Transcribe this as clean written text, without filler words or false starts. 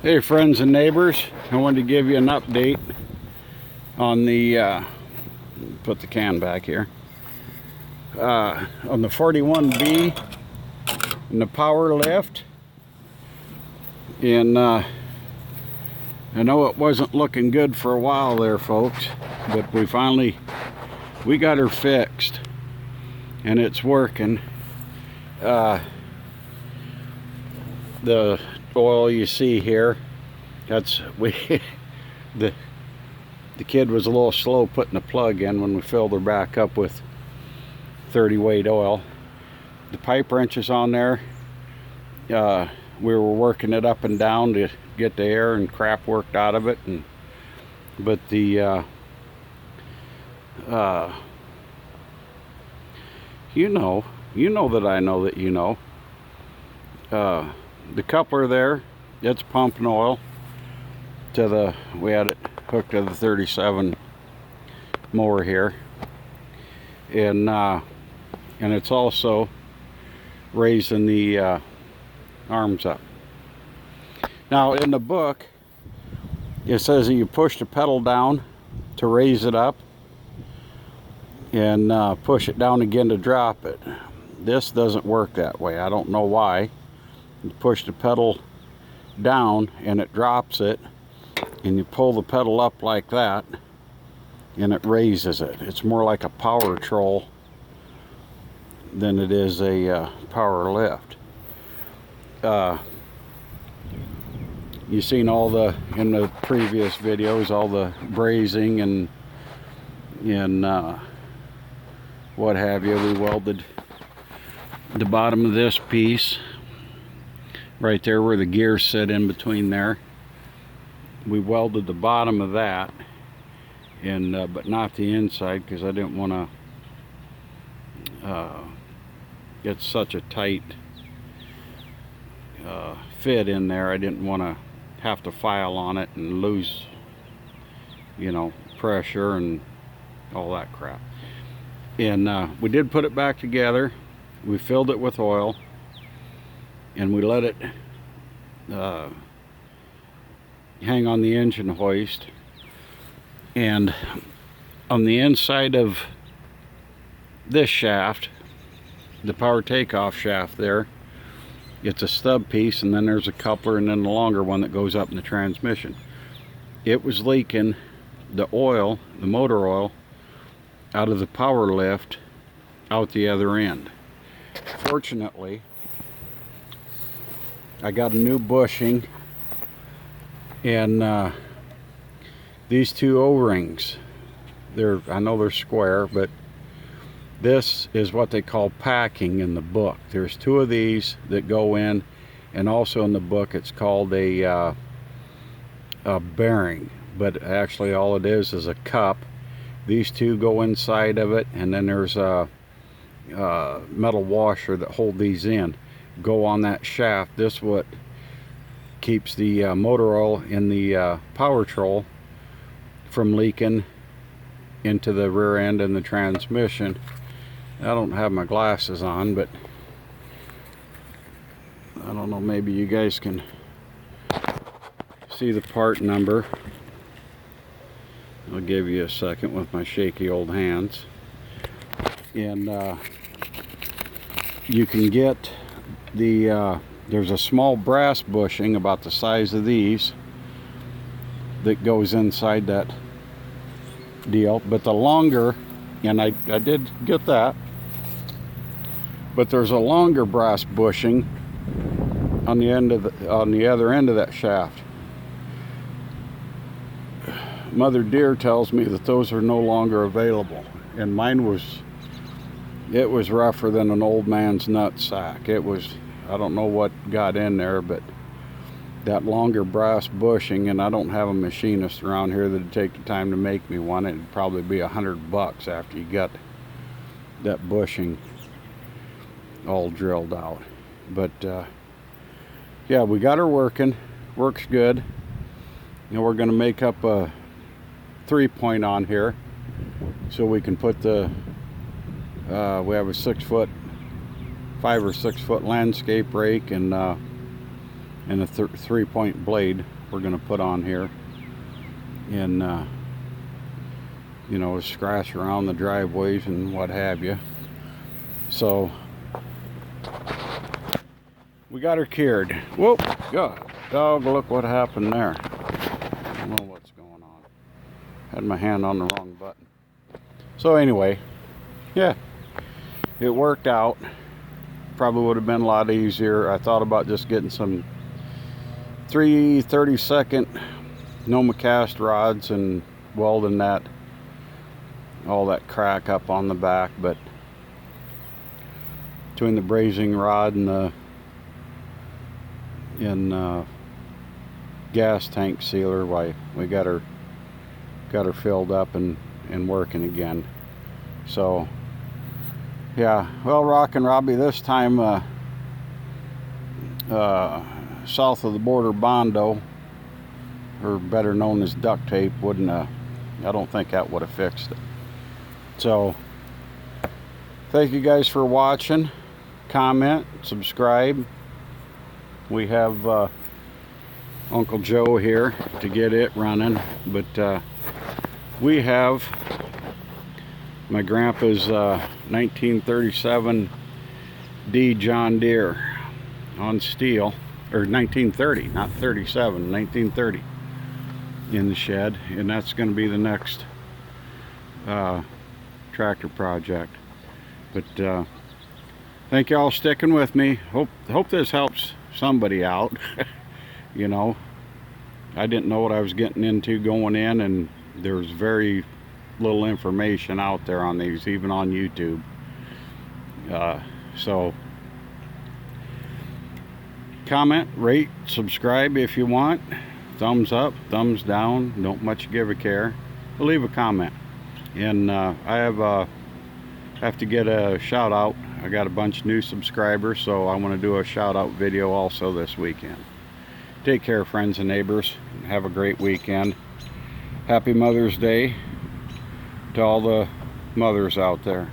Hey friends and neighbors, I wanted to give you an update on the put the can back here on the 41B and the power lift. And I know it wasn't looking good for a while there, folks, but we got her fixed and it's working. The oil you see here, that's the kid was a little slow putting the plug in when we filled her back up with 30 weight oil. The pipe wrenches on there, we were working it up and down to get the air and crap worked out of it, but the you know that I know that you know. The coupler there, it's pumping oil to we had it hooked to the 37 mower here, and it's also raising the arms up. Now in the book it says that you push the pedal down to raise it up and push it down again to drop it. This doesn't work that way. I don't know why. You push the pedal down and it drops it, and you pull the pedal up like that and it raises it. It's more like a power troll than it is a power lift. You've seen in the previous videos, all the brazing and what have you. We welded the bottom of this piece right there where the gears sit in between there. We welded the bottom of that, and but not the inside, because I didn't want to get such a tight fit in there. I didn't want to have to file on it and lose, pressure and all that crap. And we did put it back together. We filled it with oil and we let it hang on the engine hoist. And on the inside of this shaft, the power takeoff shaft there, it's a stub piece, and then there's a coupler, and then the longer one that goes up in the transmission. It was leaking the oil, the motor oil, out of the power lift out the other end. Fortunately, I got a new bushing, and these two O-rings, I know they're square, but this is what they call packing in the book. There's two of these that go in, and also in the book it's called a bearing, but actually all it is a cup. These two go inside of it, and then there's a metal washer that hold these in, go on that shaft. This is what keeps the motor oil in the power troll from leaking into the rear end and the transmission. I don't have my glasses on, but I don't know, maybe you guys can see the part number. I'll give you a second with my shaky old hands. And you can get there's a small brass bushing about the size of these that goes inside that deal, but the longer, and I did get that, but there's a longer brass bushing on the other end of that shaft. Mother Deere tells me that those are no longer available, and mine was rougher than an old man's nut sack. It was, I don't know what got in there, but that longer brass bushing, and I don't have a machinist around here that'd take the time to make me one. It'd probably be $100 after you got that bushing all drilled out. But yeah, we got her working. Works good. We're going to make up a 3-point on here so we can put we have a 5 or 6 foot landscape rake, and and a 3-point blade we're going to put on here, and you know, scratch around the driveways and what have you. So we got her cured. Whoop, God, dog, look what happened there. I don't know what's going on. Had my hand on the wrong button. So anyway, yeah, it worked out. Probably would have been a lot easier. I thought about just getting some 3 30-second Nomacast rods and welding that, all that crack up on the back, but between the brazing rod and the gas tank sealer, why we got her filled up and working again. So yeah, well, Rockin' Robbie, this time south of the border Bondo, or better known as duct tape, wouldn't I don't think that would have fixed it. So thank you guys for watching. Comment, subscribe. We have Uncle Joe here to get it running, but we have my grandpa's 1937 D John Deere on steel, or 1930, not 37, 1930, in the shed, and that's going to be the next tractor project. But thank you all sticking with me. Hope this helps somebody out. You know, I didn't know what I was getting into going in, and there's very little information out there on these, even on YouTube. So comment, rate, subscribe if you want. Thumbs up, thumbs down, don't much give a care, but leave a comment. And I have to get a shout out. I got a bunch of new subscribers, so I want to do a shout out video also this weekend. Take care, friends and neighbors. Have a great weekend. Happy Mother's Day to all the mothers out there.